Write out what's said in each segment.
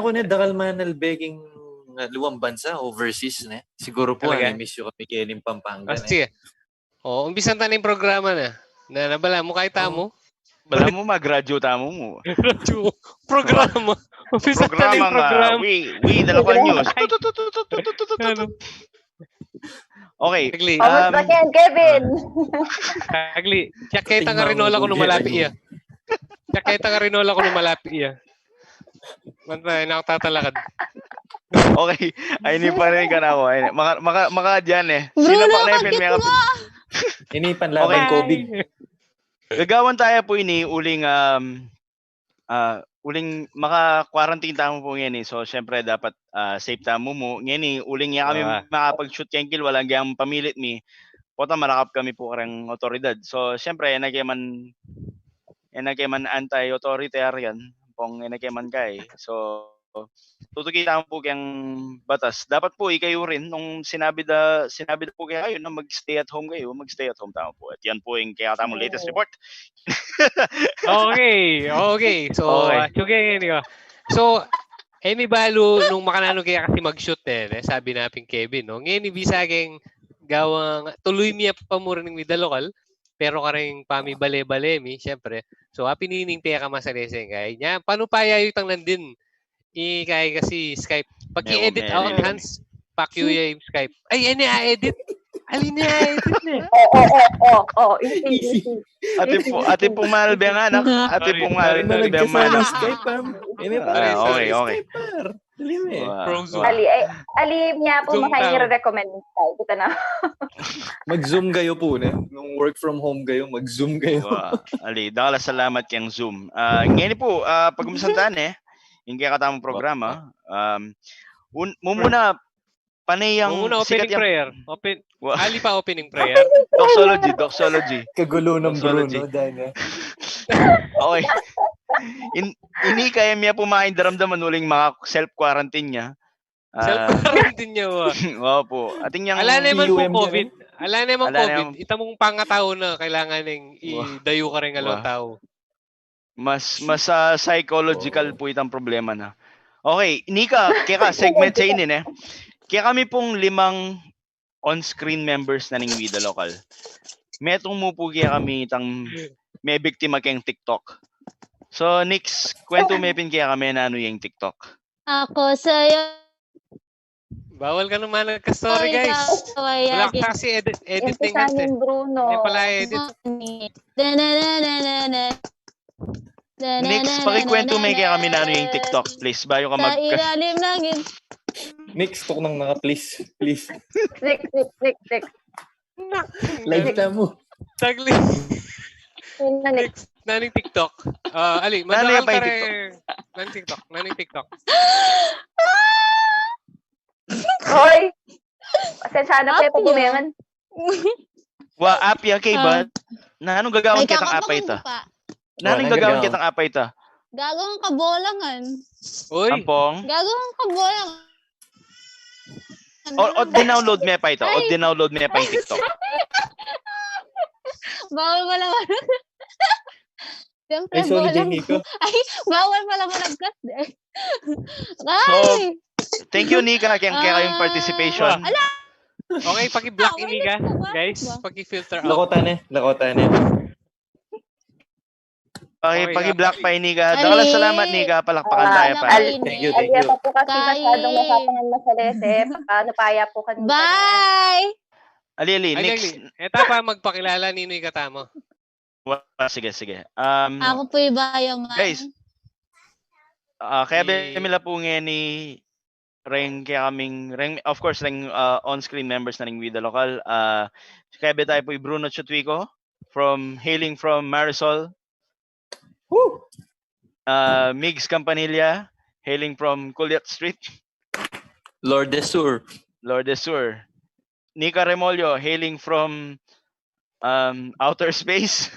ko na dakal manal begging luwang bansa, overseas na. Siguro po, miss yung kami Keling Pampanga. Sige. Umpisan tayo ng programa na. Nabala mo kahit tamo? Bala mo mag-graduate tamo mo. Programa. Umpisan tayo ng programa. We the local news. Okay. Kamusta yan, Kevin? Agli. Tsaketa nga rinola ko nung malapit iya. Tsaketa nga rinola ko nung malapit iya. Mantay, nakatatalakad. Okay. Ay, hindi pa rin ka na ako. Maka dyan eh. Sino pa na yung ini panlaban COVID. Gagawan tayo po ini uling maka-quarantine tamo po ngayon eh. So, syempre, dapat safe tamo mo. Ngayon eh, uling niya kami makapag-shoot kengkil. Walang gayang pamilit mi. Pota, malakap kami po karang otoridad. So, syempre, nagyaman anti-authoritarian. Pong nagyaman kay. So, tutukita mo po kayang batas. Dapat po ikayo rin nung sinabi po kayo na mag-stay at home kayo, mag-stay at home tama po. At yan po yung kaya tamang latest report. Okay. So, So, ni balo nung makanano kaya kasi mag-shoot sabi natin Kevin, no? Ngayon ibisageng gawang tuloy miya pa mo rin ng lokal, pero karing pami bale-bale mi, syempre. So, pinining kaya ka masaleseng kay nya. Paano pa yayutang nandin? Kaya kasi Skype. Pag i-edit out, Hans, pakyo yung Skype. Ay, edit. Alin niya, edit niya. Easy. Ate pong malbe nga, anak. Ate pong malbe nga. Skype, Okay. Ali niya po makain-recommend ng Skype. Ito na. Mag-zoom kayo po na. Nung work from home kayo, mag-zoom kayo. Ali, dakala salamat kayang Zoom. Ngayon po, pag-umasantaan yung kaya katamang programa, muna, panay yung opening prayer. Ali pa opening prayer. Doxology. Kagulo ng Bruno. Okay. Ini kaya niya pumain daramdaman uling mga self-quarantine niya. Self-quarantine niya ba? Opo. Ating yung Ala naman po COVID. Ita mong pangatao na kailangan ng idayo ka rin along tao. Mas psychological po itang problema na. Okay, Nika, kaya segment sa inin Kaya kami pong 5 on-screen members na ng Vida Local. Metong mo po kaya kami itang may biktima kayong TikTok. So, Nix, kwento mepin kaya kami na ano yung TikTok. Ako sa'yo. Bawal ka naman nagka-story, guys. Wala kasi editing natin. Bruno. Hindi pala edit. Nix, pakikwento may kaya kami na ano yung TikTok, please. Bayo ka Sa ilalim ng Nix, tok nang please. Next. Live ka mo. Tagli. Next, naning TikTok. Ali, madakal ka rin. Naning TikTok. Hoy! Pasensya na po pumiyan. App yan kay ba? Na anong gagawin kitang apay ita? Na anong gagawin kitang apay ita? Gagawang kabolangan. Uy! Ampong? Gagawang kabolangan. O dinownload mo pa ito. O dinownload mo pa yung TikTok. Bawal pala manag. Siyempre, Ay, bawal pala managkas. So, thank you, Nika, kaya kayong participation. Okay, paki-block Nika, guys. Paki-filter out. Lakota na. Okay, paki-block pa Nika. Dakala salamat, Nika. Palakpakan tayo pa. Thank you. Ali pa po kasi masyadong nasapangan masalese. Paano paya po kanina. Bye! Ali, next. Eto pa, magpakilala nino yung katamo. Sige. Ako po iba yung... Guys, kaya bimila po ngayon ni of course, on-screen members na ring Vida Local. Kaya tayo po Bruno Chutwico, hailing from Marisol. Woo! Migs Campanilla, hailing from Culiat Street. Lord de Sur. Nika Remolyo, hailing from outer space.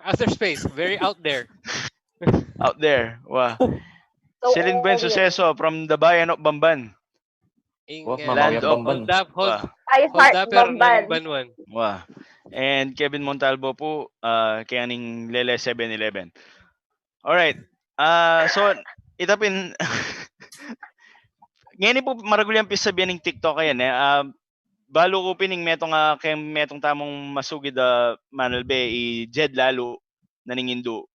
Outer space, very out there. Out there, wow. Celine Buen Suceso from the Bayan of Bamban. Land of Hold Up, Bamban. Wow. And Kevin Montalvo po, kaya ning Lele 7-Eleven. Alright. So, itapin, ngayon po maragulyang pisabihan ng TikTok yan balo ko pining metong kay metong tamong masugid Manuel Be Jed lalo naningindo.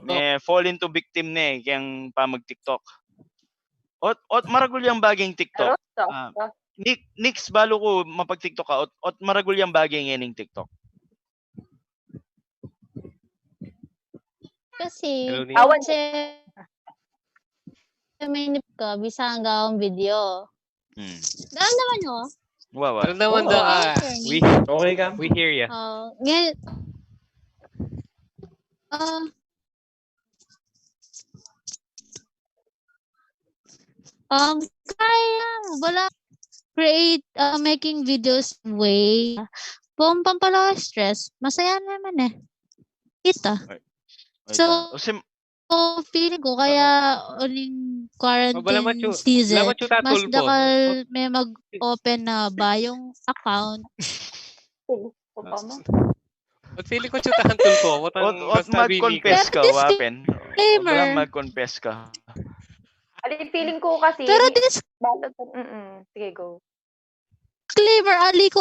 May fall into victim kayang pamag TikTok. Ot maragulyang baging TikTok. Nix balo ko mapag TikTok ka ot maragulyang baging ngayon ng TikTok. Kasi, Awan mainip ka, bisa ang gawang video. Daan naman nyo. Wow. Ano naman Okay ka? we hear ya. Ngayon, kaya, wala, create, making videos way, pampalawa stress, masaya naman eh. Kita. So, feeling ko, kaya uling quarantine season, mas dakal may mag-open na ba yung account. At feeling ko chutahan tulpo. Ot mag-confess ka, Wapen. Wala mag-confess ka. Feeling ko kasi... Pero sige, go. Disclaimer, ali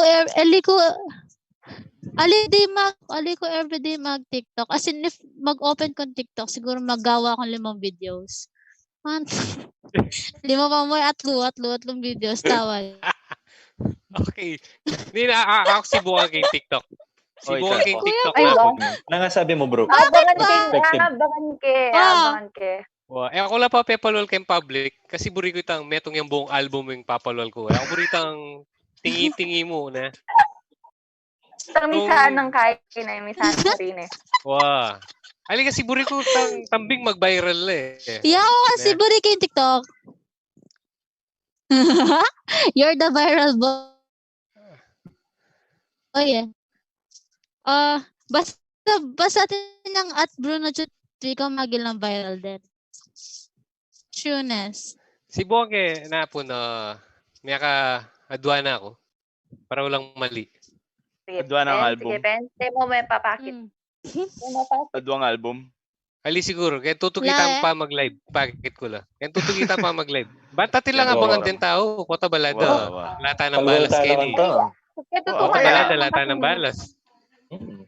ko everyday mag-TikTok. As in, if mag-open kong TikTok, siguro maggawa akong 5 videos. 5 pa mo, atlong videos, tawag. Okay. Hindi na ako sibukan kay TikTok. Sibukan kay TikTok Ay, na ako. Nangasabi mo, bro. Abangan ke. Ako lang pa pepalol kay public kasi buri ko itang metong yung buong album yung papalol ko. Ako buri itang tingi-tingi mo na. Misahan ng kain na misahan mo rin eh. Wow. Ali kasi buri ko tambing mag-viral eh. Ako kasi buri kay TikTok. You're the viral boy. Oh yeah. Basta ng at Bruno Chutwi ko magil ng viral din. Trueness. Si Bonge na po na may adwa na ako. Para walang mali. Adwa ng album. Sige, Ben. Mo may papakit. Adwa ng album. Ali siguro. Kaya tutukitan pa mag-live. Pakit ko lang. Kaya tutukitan pa mag-live. Bata lang abangan din tao. Kota balada. Lata ng balas Kenny. Kota balada, lata ng balas.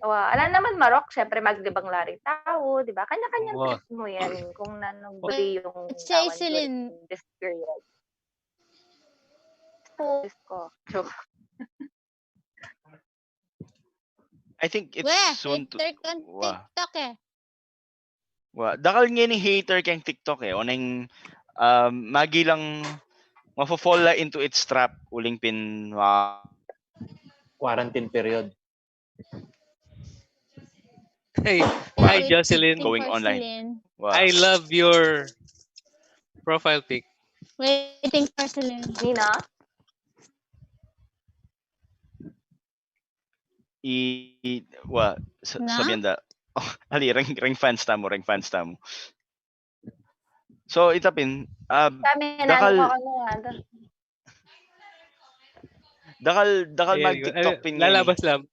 Alam naman Marok, syempre maglibang lari tao, di ba? Kanya-kanyang trip mo yan kung nanong-buli yung Isilin. This period. I think it's soon to... TikTok eh. Dakal nga ni hater kang TikTok eh. Oneng magilang mafo-fall into its trap uling pin quarantine period. Hi Jocelyn. Going online. Wow. I love your profile pic. Waiting for Celine. Nina? Sabihin da. Ali, ring fans tamo. So, itapin. Dakal mag-TikTok pin ngayon. Lalabas lang.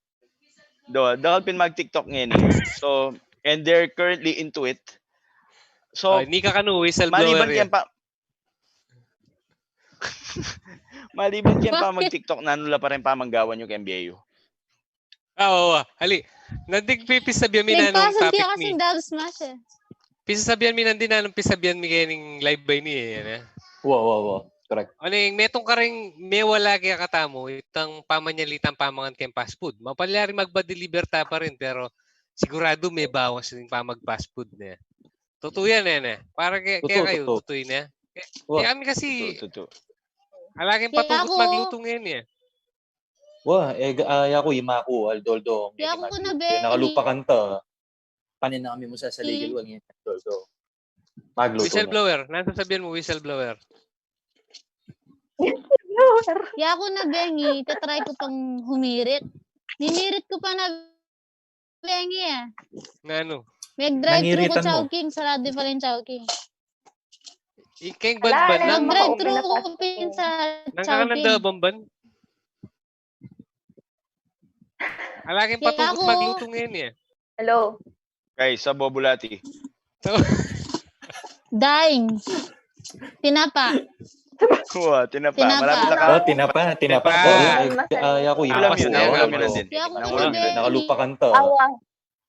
Dakal pin mag-TikTok ngayon. So, and they're currently into it. So, hindi ka whistleblower yan. Maliban yan pa mag-TikTok, nanula pa rin pa manggawan yung MBAU. Oo. Ali, nandigpipis sabihan mi na nung topic mi. Pisasabihan mi nandin na nung pisabihan mi kaya ng live by ni eh. Wow. Correct. Metong ka rin, may wala kaya katamo, itang pamanyalitang pamangan kayong fast food. Mapalyari magba-deliver ta pa rin, pero sigurado may bawas din pa mag-fast food na. Totoo yan eh. Para kaya kayo, totoo na. Kaya kami kasi, alaging patugot magluto ngayon eh. Ako imako, aldoldo. Kaya ako na be. Nakalupa kanta. Panin na kami mo sa saligil, wag yan, aldoldo. Magluto. Whistleblower. Nasa sabihan mo, whistleblower. Kaya ako na bengi, tatry ko pang humirit. Nimirit ko pa na bengi eh. Na ano? Mag-drive-thru ko Chowking, sarado pa rin Chowking. Ikeng banban lang. Mag-drive-thru ko sa Chowking. Nangkakananda bamban? Alaging patugot magluto ngayon eh. Hello? Kay, sa Bobulati. Dying. Tinapa. Kuha, tinapa. Tinapa. Malapit lang ka. Oh, tinapa. Tinapa. Ako yung Alam pas yun, na. alam yun na din. Di ako Nang na ulam yun. Nakalupakan to. Awang.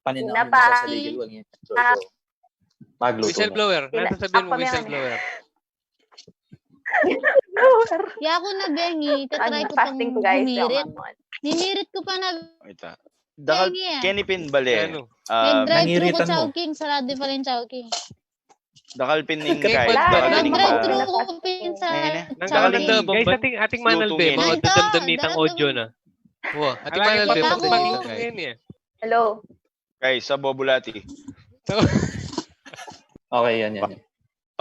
Paninamin Tinapa. sa saligid. Huwag yan. So, magluto na. Whistleblower. Nasa sabihin mo, Ako na yan. whistleblower. Di ako na bengi. Tatry ko pang Fasting ko, guys. humirit. Hinirit ko pa na Wait, Dakal, bengi eh. Kenny Pin Bale. Ano? Nag-drive-thru ko nangiritan mo. Chowking. Sarado pa rin Chowking. Dakal Pin ning Okay, kahit. wala. Dakal Pin ning Nag-drive-thru ba. ko pin sa Nang Chowking. Guys, ating manalbe, Lutungin. mga Nandun, dadamdamitang nandun. audio na. Wow, ating Alagi manalbe, pa mga ako. dadamdamitang ngayon eh. Hello. Guys, sa Bobulati. Okay, yan.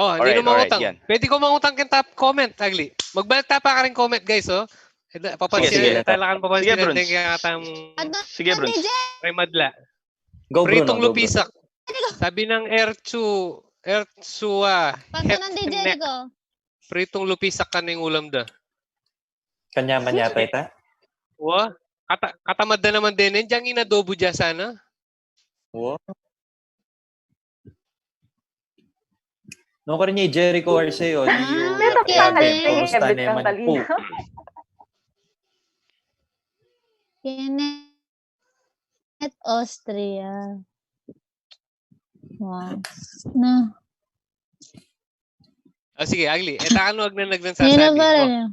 Oh, hindi Alright, na mangutang. yan. Pwede ko mangutang kang top comment, Agli. Magbalta pa ka rin comment, guys, oh. Sige, Papansin, sige. talakan Sige, papansin Bruns. natin kaya katang Ano? Sige, Bruns. DJ? Ray Madla. Go, Bruno. Pritong Go, Bruno. lupisak. Sabi ng Ertsua, Panto ng DJ ko. pritong lupisak ka ng ulam da. Kanyaman yata ita. Wa, katamad na naman din. Diyan inadobo dyan sana. Wow. No ka rin niya Jericho Arce o di yung Meron Okay, kang okay. kumusta Everett na kang yung po. talino. Kenneth Austria. Wow. Na. Ah, sige, Agli. Etakan wag na Sino nagsasabi. ba Oh, rin?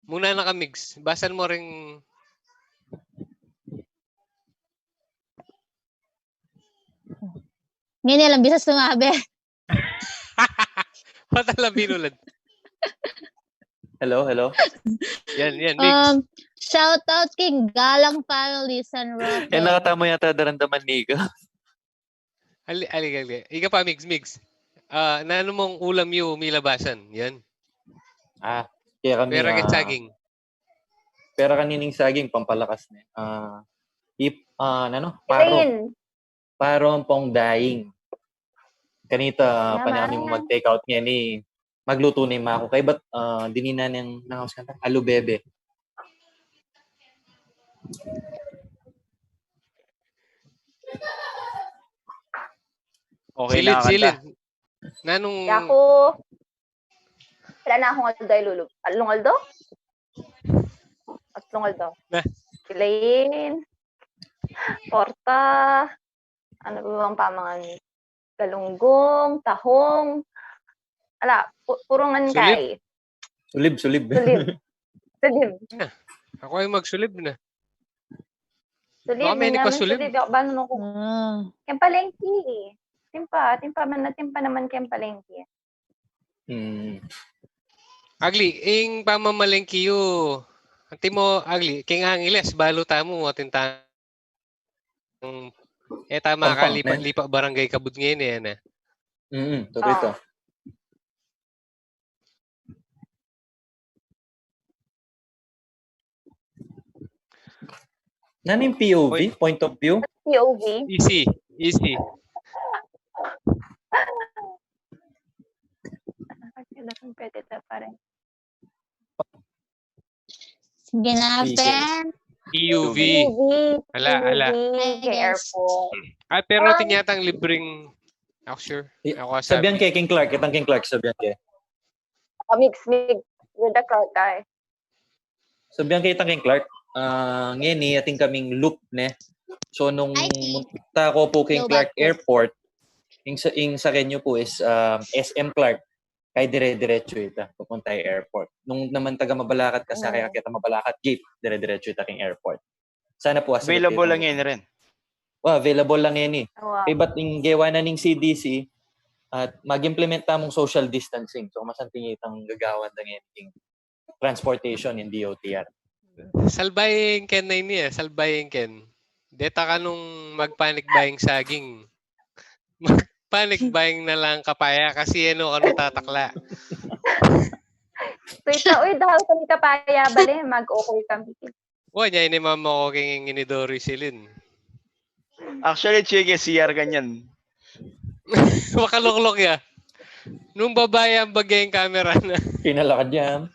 muna na kamix. Basan mo ring Ngayon lang, bisa sumabi. patala binulad. Hello. Yan, mix. Shout out King Galang Family San Roque. Nakatama yata darandaman ni Ika. Ali. Ika pa, mix. Nano mong ulam yung umilabasan? Yan. Kaya kami, Pera at saging. Pera kanining saging, pampalakas na. Paro. Elaine. Paro ang pong daing. Kanita, Naman. pa namin mag-take out niya ni magluto na yung mako. Kaya ba't dinina ng house kanta? Alubebe. Okay na Silid. kanta. Nanong... Ako. Wala na akong aldo ay lulub. Lungaldo? At lungaldo. Na. Elaine. Porta. Ano ba bang pamangan? Galunggong, tahong. Ala, purong ankay. Sulib. Sulib. Ako ay magsulib na. Sulib. Baka may May naman nagpasulib. sulib. Bano nung Kempalengki. Timpa naman kempalengki. Agli, ing pamamalengki yu. Anti mo, Agli, king angiles, baluta mo, atinta. Tama ka, Pampang, lipa barangay kabud ngayon eh. Ano? Ito. Nano yung POV? Point of view? POV. Easy. Ginapin. EUV. Ala. Kay airport. Pero tinyatang libreng... Ako sure. Ako Sabihan kay King Clark. Itang King Clark, sabihan kay. Mix. With the crowd guy. Sabihan kay itang King Clark. Ngayon ating kaming loop, ne? So, nung munta ko po King Clark Airport, yung sa kanyo po is SM Clark. Kay dire-diretso ita, pupunta yung airport. Nung naman taga Mabalacat ka sa kaya kita Mabalacat Gate, dire-diretso ita king airport. Sana po Available lang yan rin. Available lang yan eh. Wow. Kaya ba't yung gawa na ng CDC at mag-implement tamong social distancing. So, masanting itang gagawan ng yung transportation in DOTR. Salbaying ken na ini salbaying ken. Deta ka nung mag-panic buying saging. Panic buying na lang kapaya kasi ano tatakla. So ito, dahil kami kapaya, bali, mag-okay kami. Niya ini mama ko king inidori silin. Actually, chike CR ganyan. Makaluklok ya. Nung babae ang bagay yung camera na. Pinalakad yan.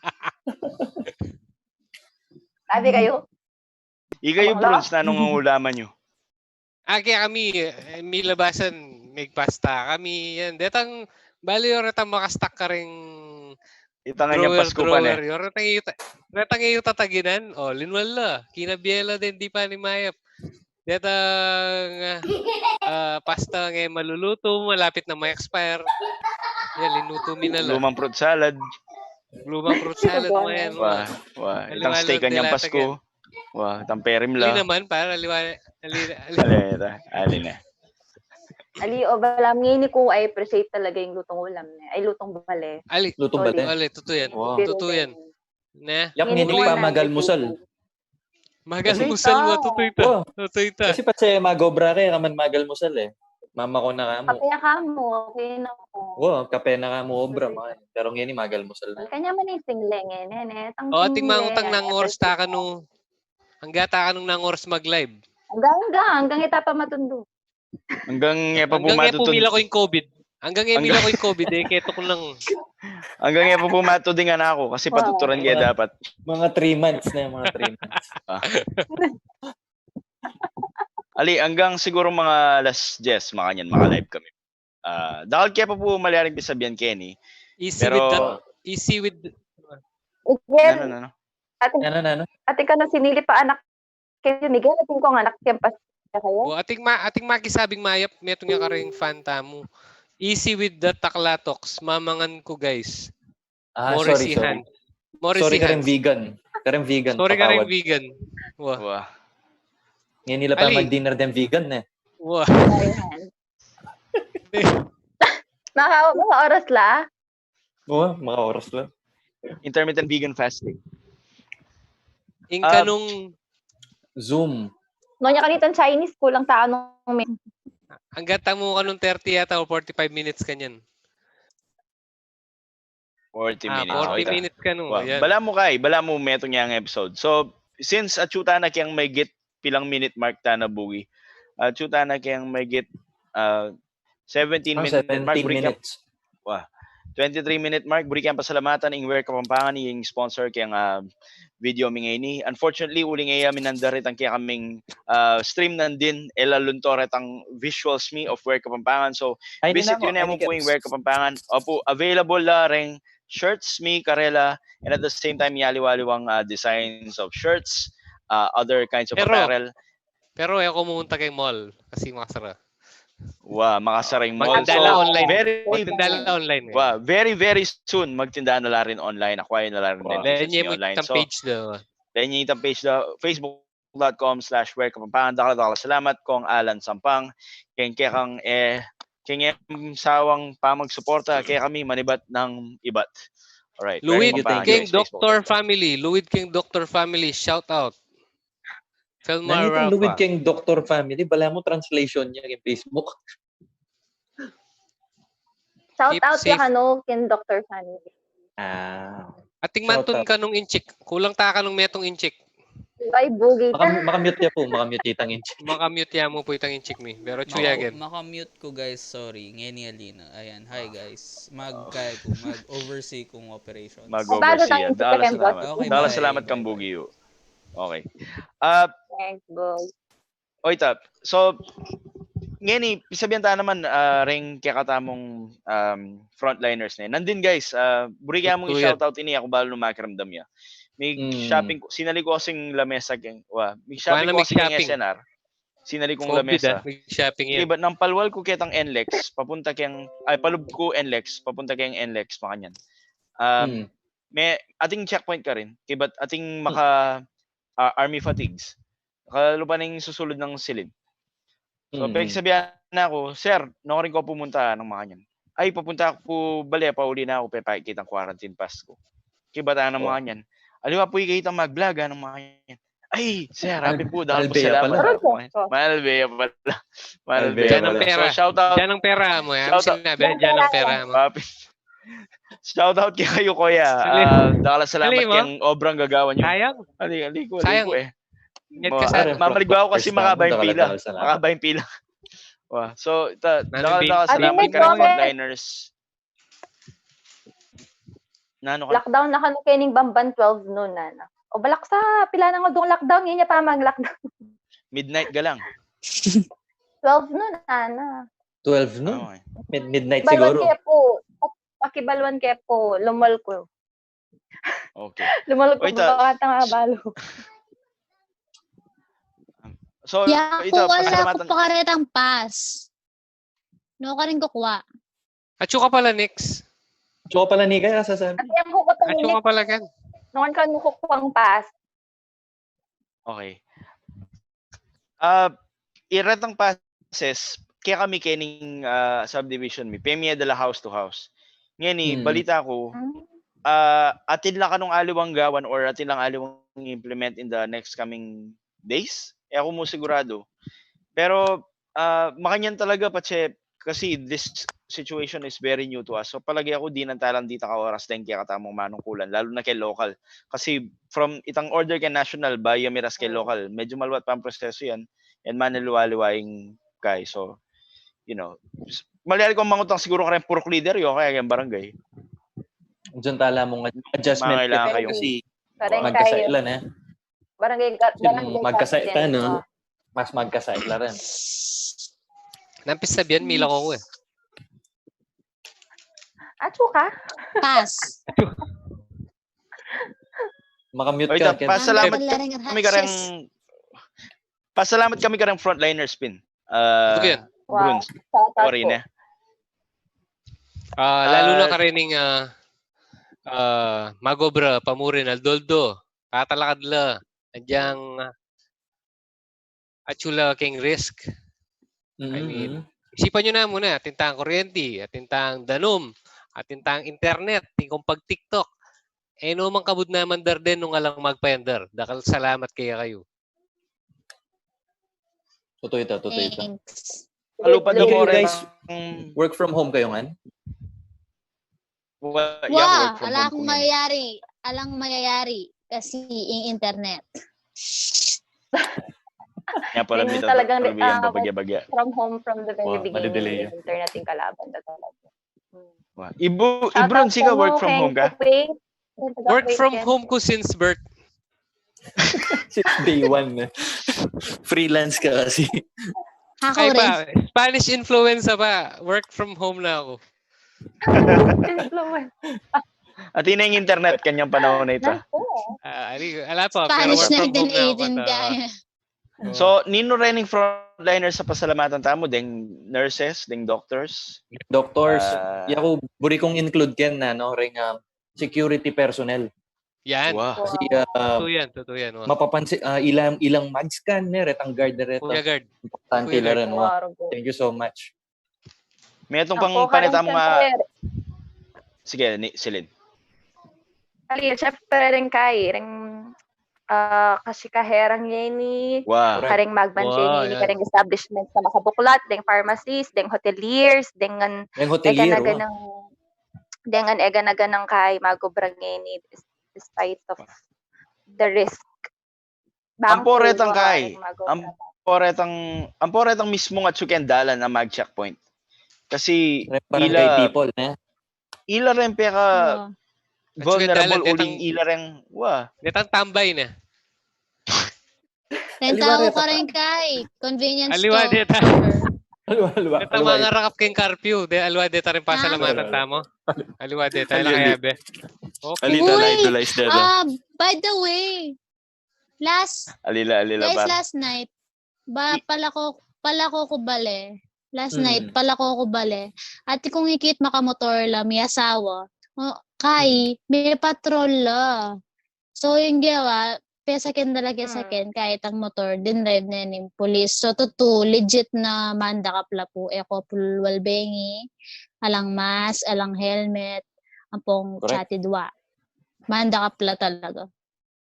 Sabi kayo? Ikaw yung Bruns na anong ulaman nyo? Kaya kami, may labasan, may pasta kami, yan. Detang, bali yung retang makastak ka rin Itangan yung Pasko pa na. Retang iyo tataginan. O, linwala. Kinabiela din di pa ni Mayap. Detang pasta ngayon maluluto, malapit na ma-expire. Yan, linuto minala. Lumang fruit salad. Lumang fruit salad mo yan. Wah. Itang steak kanyang Pasko. Wah, itang perim Ali la. naman, para liwanag. Ali na. Ali, o balam ngayon ko ay appreciate talaga yung lutong ulam niya. Ay, lutong bale. Ali, Lutong Solid. bale. Ali, totoo yan. Wow. Totoo yan. Na? Yak Ngayon ngini ko pa na- magalmusal. Magalmusal mo, totoo ito. Oh, Totoo ito. kasi patse magobra kay kaman magalmusal eh. Mama ko na kamo. Kapaya ka mo, okay na po. Wow, kape na kamo obra man. Pero ngini magalmusal na. Kanya man yung singleng eh, nene. O, ating mangutang ng oras ta ka nung hanggata ka nung ng oras mag-live. Hanggang itapa matundo. Hanggang pa po Hanggang pumila matutun. ko yung COVID. Hanggang pumila ko yung COVID, keto ko lang. Hanggang pa po matudingan ako kasi patuturan kaya dapat. Mga 3 months na yung mga 3 months. Ali, hanggang siguro mga alas 10, maka-live kami. Dahil kaya pa po maliaring pisabihan Kenny. Easy Pero, with that. Easy with... Miguel, ano. Ano? ating ka na sinili pa anak kay Miguel, ating ko ang anak kempas ka kayo. O, ating makisabing mayap, meto nga ka rin fan tamo. Easy with the taklatoks. Mamangan ko, guys. Sorry. Sorry ka rin vegan. Sorry ka rin patawad. vegan. Wow. Wah. Ngayon nila pa Ali. mag-dinner din vegan eh. Wow. Ayan. Mga oras la. Oo, mga oras lang. Intermittent vegan fasting. Inka nung... Zoom. No nya kanitan Chinese kulang ta anong may Hanggat mo ka nung 30 yata o 45 minutes kanyan. 40 minutes. 40 Okay. minutes ka nung. Wow. Ayan. Bala mo metong yang episode. So, since achuta na kayang may git pilang minute mark ta na bugi. Achuta na kayang may git 17 minute mark. 17 minutes. 23-minute mark. Buri kayang pasalamatan ng Wear Kapampangan yung sponsor kayang video mingay ni. Unfortunately, uling ay minandarit ang kaya kaming stream nandin. Elaluntoret ang visuals me of Wear Kapampangan. So, visit yun mo po yung Wear Kapampangan. Opo, available la ring shirts me, karela, and at the same time, yaliwaliwang designs of shirts, other kinds of apparel. Pero ako pumunta kay mall kasi makasara. Wow, makasaring mall. Magtindala online. Magtindala online. Wow, very soon magtindaan na rin online. Acquire na rin din Lenye mo online. itang page daw. Lenye itang page daw. Facebook.com/wearkapampangan. Dakala salamat kong Alan Sampang. Keng sawang pamagsuporta. Kaya kami manibat ng ibat. Alright. Luwid King Doctor Facebook. Family. Luwid King Doctor Family. Shout out. Felmar Nandito Luwid Rafa. King Doctor Family. Bala mo translation niya yung Facebook. shout Keep out safe. ya kano kin Dr. Sunny. Ating Shout mantun out. ka nung inchik. Kulang ta ka nung metong inchik. Ay bugi ta. Makamute niya po. Makamute itang inch. Makamute ya mo po itang inchik mi. Pero chuyagan. Makamute ko guys, sorry. Ngayon ni Alina. Ayan, hi guys. Mag-oversee kong operation. Mag-oversee. Dala salamat. Okay, Dala bye. salamat kang Bye. bugiyo. Okay. Thanks, boy. Oita. So, ngeni, sabihan ta naman ring kaya katamong frontliners na. Nandin guys, buri kaya mong i-shoutout ini ako balo no makiramdam ya. May shopping, sinali ko kasing lamesa keng, may shopping ko kasing SNR. Sinali kong lamesa. Shopping yan. Iba nang palwal ko kitang NLEX, papunta keng, palub ko NLEX, papunta keng NLEX, makanyan. May ating checkpoint ka rin. Kibat ating maka army fatigues. Kalupaning susulod ng silid. So, pwede sabihan na ako, sir, rin ko pumunta ng mga yan. Ay, papunta po, bali, pauli na ako, kitang quarantine pass ko. Kibata ng mga yan. Aliwa po ikita mag-vlog ng mga yan. Ay, sir, happy po, dahil po salamat. Malbea pala. Diyan ang pera. So, shout out. Diyan ang pera mo. Sinabi, diyan ang pera mo. Shout out kayo, kuya. Dahil salamat kayong obrang gagawan nyo. Sayang. Aliko eh. Mamaligwa ako kasi makabayang pila. So, salamat kayo frontliners. Lockdown na kanu kening Bamban 12 noon na. O balak sa pila nang odong lockdown niya pa mag-lockdown. Midnight ga lang. 12 noon na. 12 no? Midnight Balwan siguro. kaya po. Pakibalwan kaya po. Lumal ko. Okay. Lumalupok Wait, ba ka nga balo? So, Ya, ito, kung wala ko pasalamatan. pa karetang pass. No ka rin kukuha. Atyo ka pala, Nix. So pala ni kaya sasabi. At yung kukutang Atyo ka pala kan. noon ka nukukuang pass. Okay. Iratang passes, kaya kami kening subdivision mi. Pemia de la house to house. Ngayon balita ko, atin lang kanong aliwang gawan or atin lang aliwang implement in the next coming days. Ako mo sigurado. Pero makanyan talaga kasi this situation is very new to us. So palagi ako di nantalang dita ka oras din kaya katamong manungkulan lalo na kay local. Kasi from itang order kay national via miras kay local, medyo malwat pa ang proseso yan and maniluwaliwaing kay. So, malayari ko mangutang siguro ka rin purok leader yo kaya yung barangay. Diyan tala mong adjustment Mangailangan kit kayo. kasi Magkasailan magkasailan Barangay magkasailan no. Mas magkasailan rin. Nampis sabihan, mila ko eh. Atso ka? Pass. Makamute Oy, ka. pasalamat Kami kami karang pasalamat kami karang frontliners pin. Ito yan. Bruns. Sorry na. Lalo na karining Magobra, Pamurin, Aldoldo, Tatalakadla, Andyang Achula King Risk. I mean, isipan nyo na muna, atintang kuryente, atintang danom, atintang internet, tingkong pag-TikTok. No mang kabud na mandar din nung alang magpa-ender. Dakal salamat kaya kayo. Totoo ito. Thanks. Alupad Ikaw, mo rin guys, work from home kayo nga? Wow, alang mayayari kasi yung internet. Yan pala Yun dito talagang bagya-bagya. from home from the very beginning madidelay yung internet yung kalaban na talaga. Ibron, ka work from home ka? Work from home ko since birth. Since day one. Freelance ka kasi. Ako Ay rin. pa, Spanish influenza pa. Work from home na ako. At yun yung internet kanyang panahon na ito. Ala pa, pero Spanish work from home na ako. 1918 kaya. So, nino rin yung frontliners sa pasalamatan tamo, ding nurses, ding doctors. Doctors, yako buri kong include ken na no ring security personnel. Yan. Wow. Kasi Totoo yan. mapapansin ilang mag-scan ang guard reto. Kuya Guard. Importante Kuya rin. Thank you so much. May itong pang panitang sige, Celine. Siyempre rin ring kasi kaherang yeni, Wow. karing magbansin yeni, karing establishment sa makabuklat, ding pharmacies, ding hoteliers, dengan egan-egan kay magobrang yeni despite of the risk. Ang poretang kay, ang poretang mismo nga tsukendalan na mag-checkpoint. Kasi barangay people, ila rin peka vulnerable uling ila rin, Netang tambay na. Tentaw ka rin kay. Convenience Aliwa store. deta. Alwa. Netang mga rakap keng curfew. Aliwa deta rin pasalamatan tamo. Aliwa deta. Ilang kaya be. Okay. By the way, last night, pala ko kubale. Last night, pala ko kubale. At kung ikit makamotor la, may asawa. May patrol la. So, yung gawa, pesakin kahit ang motor, din rin na yung police. So, legit na mandakapla po. Eko pulwalbengi, alang mask, alang helmet, ampong chatidwa. Mandakapla talaga.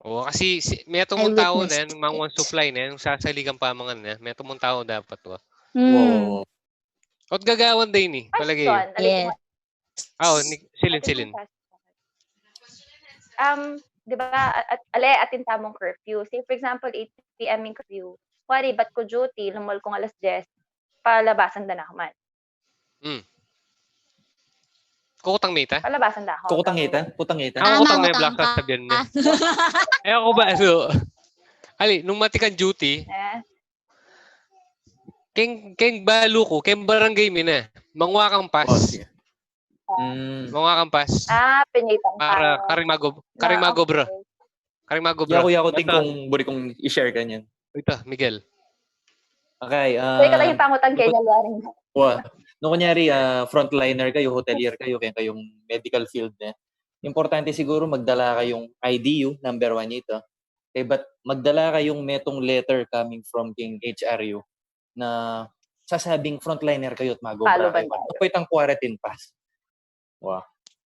Oo, kasi may tumong tao na yan, mga one supply na yan, sasaligang pamangan na, may tumong tao dapat. Wow. At gagawan din palagi. Yes. Silin. Di ba, atin tamong curfew. Say, for example, 8 p.m. yung curfew. Wari, ba't ko duty, lumal kong alas 10, palabasan na naman. Kukutang mita? Palabasan na ako. Kukutang ngita? Kukutang may black card sabihan niya. Ako ba, nung matikan duty, keng balo ko, keng barangay mi na, mangwa kang pass. Mga kampas. Pinitang Para Karimago bro. okay. Karimago bro. Yako ting kung buri kong i-share kanyan. Ito, Miguel. Okay. So, ikaw lang yung pangutan kay Nalwaring. No, kunyari, frontliner kayo, hotelier kayo, kaya kayong medical field na. Importante siguro magdala kayong IDU, number 1 ito. Okay, but magdala kayong metong letter coming from King HRU na sasabing frontliner kayo at magobra kayo. Ito itang quarantine pass. Wow.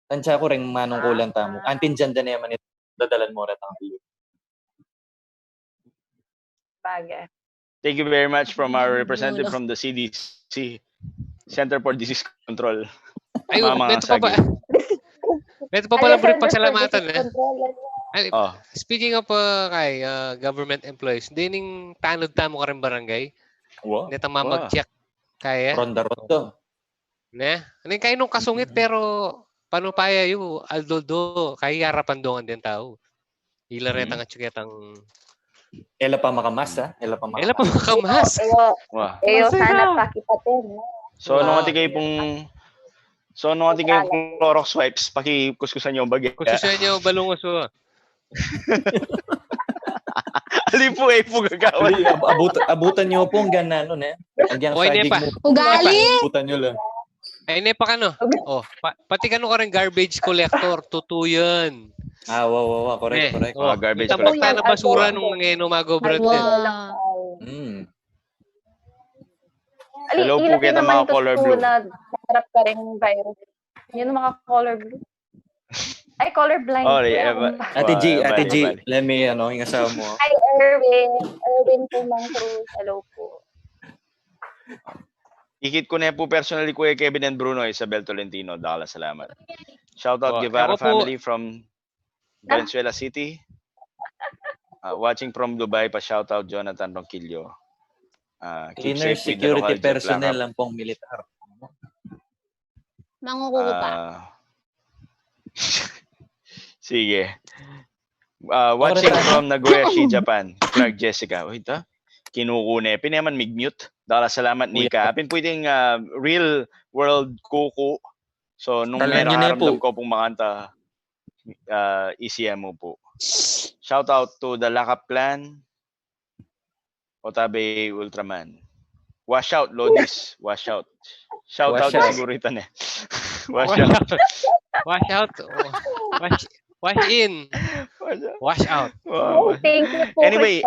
Tansya ko rin manungkulan tamo. Antin dyan na naman ito. Dadalan mo rin ang video. Bagay. Thank you very much from our representative from the CDC, Center for Disease Control. Ay, Mama ito pa ba? Ito pa pala bro pagsalamatan Speaking of kay government employees, dining tanod tamo ka rin barangay. Wow. Netang mamag-check kaya. Ronda-rondo. Ne? Ano kayo nung kasungit pero panupaya yu aldoldo kay harapan dongan din tao. Ila retang at chuketang Ela pa makamas ha? Ela pa makamas. Eyo sana pakipatin. So nung ati kayo pong Clorox wipes, pakikuskusan niyo ang bagay. Kuskusan niyo balungos ho. Ali po po gagawin. Abutan niyo po ang ganano ne. Agyang saging mo. Ugali! Abutan niyo lang. Ay ne pa kano. Pati kano ka rin garbage collector, tutuyan. Wow. Correct. Garbage collector. collector. Na basura nung mago brad din. Hello po kita mga color blue. Masarap ka rin virus. Yun mga color blue. Ay, colorblind. Ate G, let me, yung asawa mo. Hi, Erwin po Mang Cruz. Hello po. Ikit ko na po personally Kuya Kevin and Bruno, Isabel Tolentino. Salamat. Shout out Guevara family from Valenzuela City. Watching from Dubai pa shout out Jonathan Ronquillo. Inner security personnel lang pong militar. Mangukuko pa. Sige. Watching from Nagoya, Japan. Clark Jessica. Wait kinukune. Pinaman mig-mute. Salamat Nika. Apin pwedeng real world kuku. So nung nararamdam ko pong makanta, ECM mo po. Shout out to the Lakap Clan. Otabe Ultraman. Wash out, Lodis. Wash out. Shout out to sigurita ne. Wash out. Wash out. Wash in. Wash out. Wow. Thank you po. Anyway,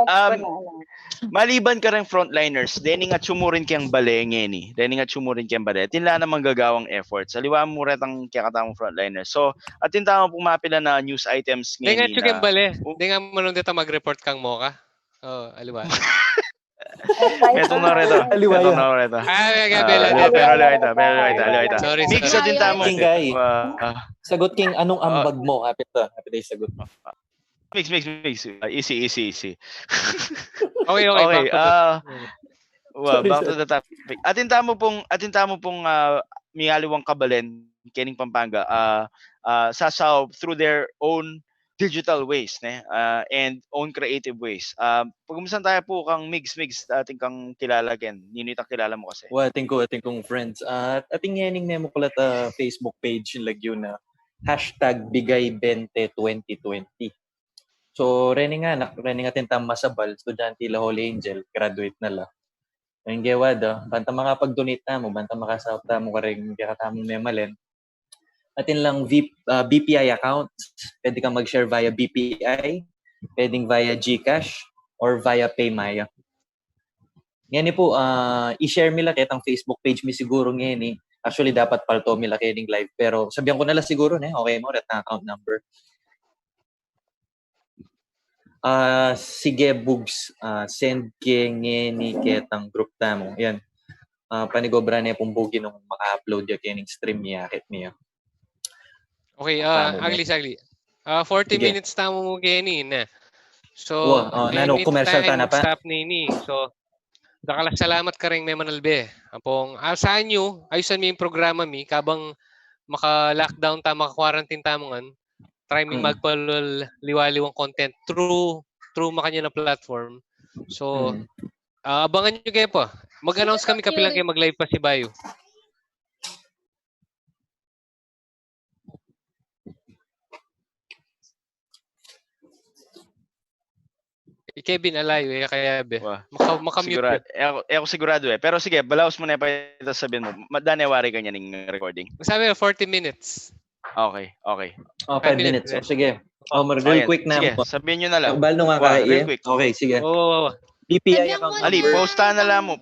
maliban ka rin frontliners, deni nga tsumurin kang bale ngeni. Deni nga tsumurin kang bale. Tinla na manggagawang efforts. Saliwa mo retang kakatamong frontliners. So, atin tama pong mapila na news items ngeni. Di nga tsukang bale. Di nga manong dito mag-report kang moka. Aliwa. Metong na rito. Metong na rito. Pero sorry. Mix sa din tamo. Sagot king anong ambag mo? Hapit tayo sagot mo. Mix. Easy. Okay. Back to the topic. Atin tamo pong miyaliwang kabalen kening Pampanga sasaw through their own digital ways and own creative ways. Pag-umusan tayo po kang Migs ating kang kilala ken. Nino itang kilala mo kasi? Ating kong friends. Ating yaning nemo ko Facebook page lagyo na #bigay202020. So reni nga tintam masabal estudyante la Holy Angel graduate na la. Ang gewada banta makapag-donate na mo, banta makasahop ta mo kareng kakatamong memalen. Atin lang BPI account. Pwede kang mag-share via BPI, pwedeng via GCash, or via Paymaya. Ngayon po, i-share mila kahit ang Facebook page mi siguro ngayon. Actually, dapat palto mila kayo live. Pero sabihan ko na lang siguro, okay mo, ret na account number. Sige, Bugs, send kay ngeni ketang group tamo. Yan. Panigobra na pong bugi nung maka-upload yung kening stream niya, kit niya. Okay, agli. 40 minutes tamo mo Kenny na. So, commercial ta na pa. Stop nini. So, dakalas salamat ka rin may manalbe. Apong saan nyo, ayusan mo yung programa mi kabang maka-lockdown ta, maka-quarantine tamongan. Try mi magpalul liwaliwang content through makanya na platform. So, abangan nyo kayo po. Mag-announce kami kapilang kayo mag-live pa si Bayo. Kevin alayo kaya be. Wah, Makamute. sigurado. Ako sigurado eh. Pero sige, balaos mo na pa ito sabihin mo. Danewari ka niya ng recording. Sabi 40 minutes. Okay. 5 5 minutes. minutes. O, sige. Real Ayan, quick na sige, mo. sabihin nyo na lang. Bal nung Wah, real kakain. quick. Okay, sige. Oo. DPI Sabihan account ko Ali, number. postahan na lang mo.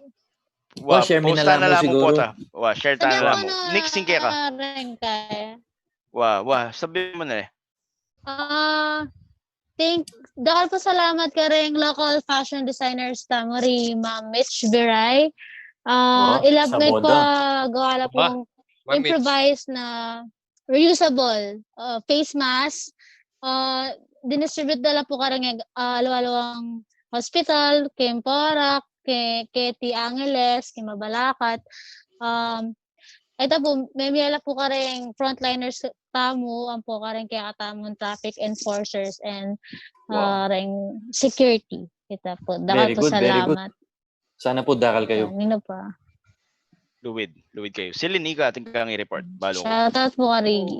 Share me na Postahan lang na mo lang mo siguro. po ta. Share ta na Sabihan lang ko mo. na Nick Singke ka. rin kaya. Sabihin mo na eh. Dakal po salamat ka rin local fashion designers tamori Ma'am Mitch Biray. Elaborate sa pa moda. gawa pong improvise na reusable face mask. Dinistribute dala po karang alawalawang hospital, Kemporak, Keti Angeles, Kimabalakat. Ito po, may miyala po karang frontliners tamo, ang po karang kaya katamong traffic enforcers and ring security. Ito po, dakal Very po good, very good. salamat. Sana po dakal kayo. Nino pa. Luwid kayo. Si Linika, ating kang i-report. Balong. Shoutout po karigi.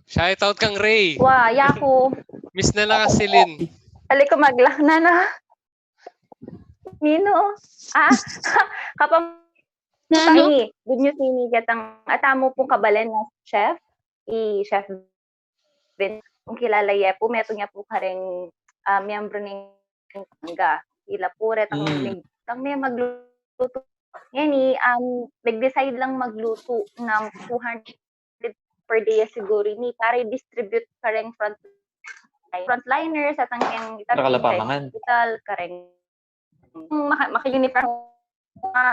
Shoutout kang Ray. Wow, Yahoo. Miss na lang si Lynn. Ali ko maglakna na. Nino. Kapag Ano? good news ni gatang atamo pong kabalen na chef, chef Vin, kung kilala po, meto niya po kareng miyembro ng tangga. Ila po ret ang may magluto. Yani, nag-decide lang magluto ng 200 per day siguro ni para i-distribute kareng frontliners at ang Nakalapamangan. hospital kareng maka-uniform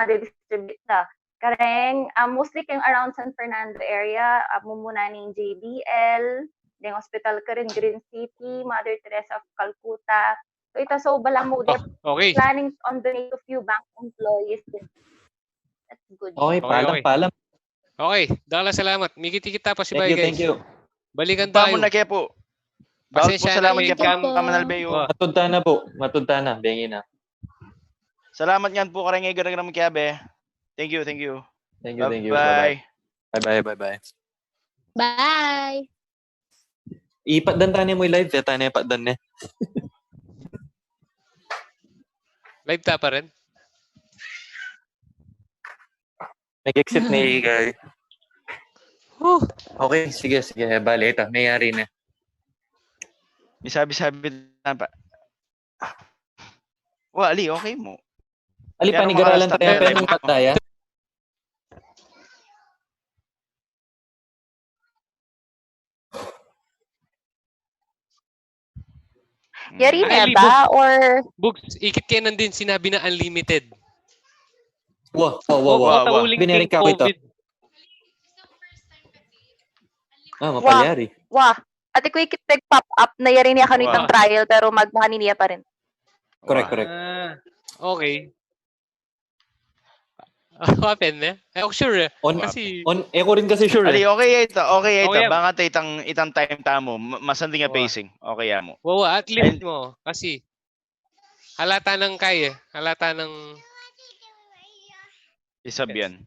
distribute na. Kareng, mostly kayong around San Fernando area, mumuna ng JBL, ng hospital ka rin, Green City, Mother Teresa of Calcutta. So ito, bala mo, they're Okay. planning on donate to few bank employees. That's good. Okay, paalam. Okay, dakala salamat. Mikiti kita pa si Bay, guys. Thank you. Balikan Tamo tayo. na kaya po. Dapat po Pasensya salamat na, kaya po. Thank you po. Kamanalbeyo. Matunta na. Bengi na. Salamat yan po karang igaragram kaya be. Thank you. Thank you. Bye. Bye-bye. Bye! Ipat tani mo live. Tani ipat dan. Live ta pa rin. Nag-exit na guy. Okay, sige. Bale, ito. Mayari na. May sabi-sabi na pa. Ali, okay mo. Ali, Kaya panigaralan nung tayo makastart pero na ng pataya. Yari na Ali, ba? Or Bugs, ikit kayo nandun sinabi na unlimited. Wow. Tauling Binalik kay ako ito. COVID. Mapalyari. ate ko ikit pop up na yari niya kanitang trial pero magmahani niya pa rin. Correct. Okay. Open na? Ako sure. Kasi... Ako rin kasi sure. Ali, okay ito. Okay, Baka itang time tamo. Masanding nga pacing. Okay mo. Wow, at least mo. Kasi halata ng kaya. Halata ng... Isab yan.